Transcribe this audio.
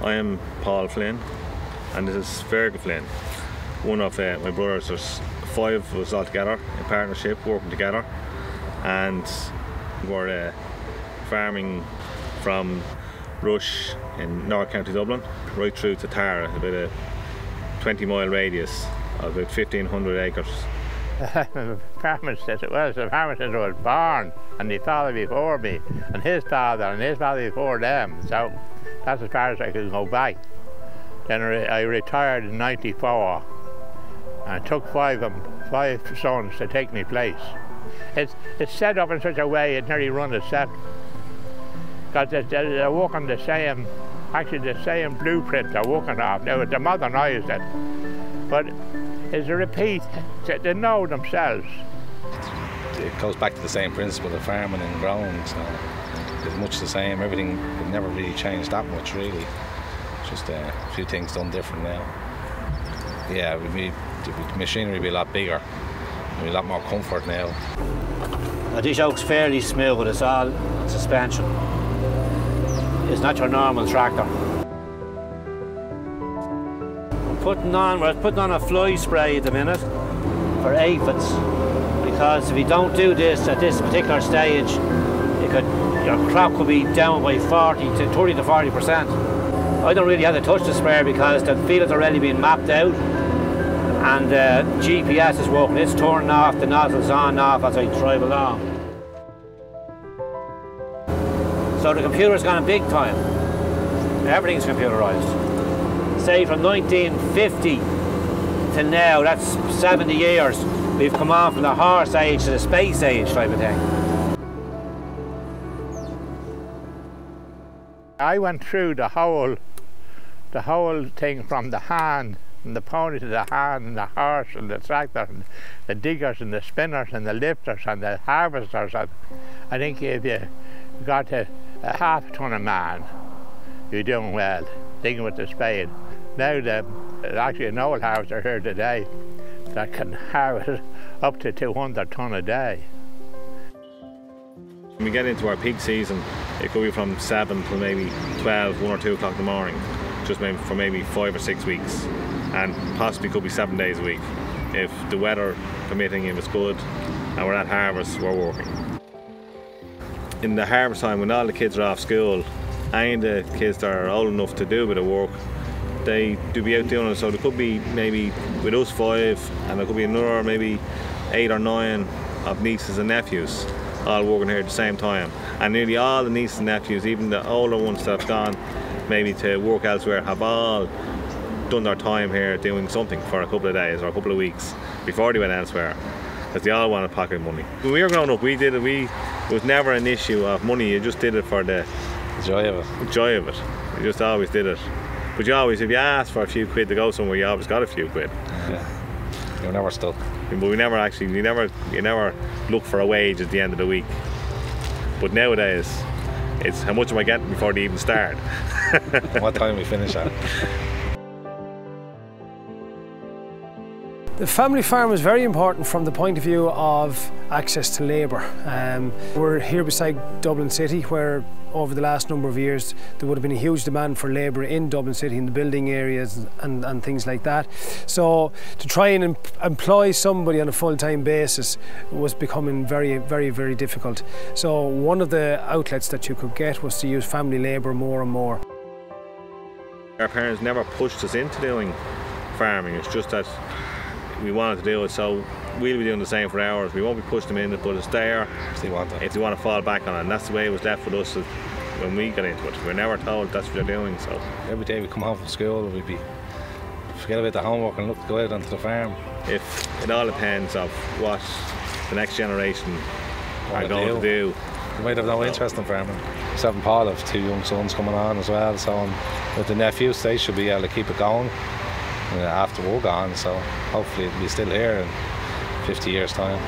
I am Paul Flynn, and this is Fergal Flynn, one of my brothers. There's 5 of us all together in partnership, working together, and we're farming from Rush in North County Dublin right through to Tara, about a 20-mile radius of about 1,500 acres. The farmer says it was. The farmer says I was born, and he father before me, and his father before them. So that's as far as I could go back. Then I retired in '94, and it took 5 sons to take my place. It's set up in such a way it nearly runs itself. Because they're working the same, actually the same blueprint they're working off. Now it's modernised it, but it's a repeat. They know themselves. It goes back to the same principle of farming and growing, so it's much the same. Everything would never really changed that much, really. Just a few things done different now. Yeah, the machinery would be a lot bigger, a lot more comfort now. This yoke's fairly smooth. It's all suspension. It's not your normal tractor. We're putting on a fly spray at the minute for aphids, because if you don't do this at this particular stage, your crop could be down by 30 to 40%. I don't really have to touch the sprayer because the field is already being mapped out, and GPS is working. It's turning off, the nozzles on and off as I drive along. So the computer's gone big time. Everything's computerised. Say from 1950 to now, that's 70 years. We've come on from the horse age to the space age type of thing. I went through the whole thing, from the hand, and the pony to the hand, and the horse and the tractor, and the diggers and the spinners and the lifters and the harvesters. And I think if you got a half a ton of man, you're doing well, digging with the spade. Now there's actually an old harvester here today that can harvest up to 200 tonne a day. When we get into our peak season, it could be from 7 till maybe 12, 1 or 2 o'clock in the morning, just maybe for maybe 5 or 6 weeks, and possibly could be 7 days a week. If the weather permitting, if it's good and we're at harvest, we're working. In the harvest time, when all the kids are off school, and the kids that are old enough to do a bit of work, they do be out doing it. So there could be maybe with us 5, and there could be another maybe 8 or 9 of nieces and nephews all working here at the same time. And nearly all the nieces and nephews, even the older ones that have gone maybe to work elsewhere, have all done their time here doing something for a couple of days or a couple of weeks before they went elsewhere, because they all wanted pocket money. When we were growing up, we did it. It was never an issue of money. You just did it for the joy of it. Joy of it. You just always did it. But you always, if you asked for a few quid to go somewhere, you always got a few quid. Yeah. You were never stuck. But we never actually, you never look for a wage at the end of the week. But nowadays, it's how much am I getting before they even start. What time we finish at. The family farm is very important from the point of view of access to labour. We're here beside Dublin City, where over the last number of years there would have been a huge demand for labour in Dublin City, in the building areas and things like that. So to try and employ somebody on a full-time basis was becoming very, very, very difficult. So one of the outlets that you could get was to use family labour more and more. Our parents never pushed us into doing farming. It's just that we wanted to do it, so we'll be doing the same for ours. We won't be pushing them in it, but it's there if they want to fall back on it. And that's the way it was left with us when we got into it. We were never told that's what you're doing. So every day we come home from school, we'd forget about the homework and go out onto the farm. It all depends of what the next generation are going to do. They might have no interest in farming. Myself and Paul have 2 young sons coming on as well, so with the nephews, they should be able to keep it going after we're gone, so hopefully it'll be still here in 50 years' time.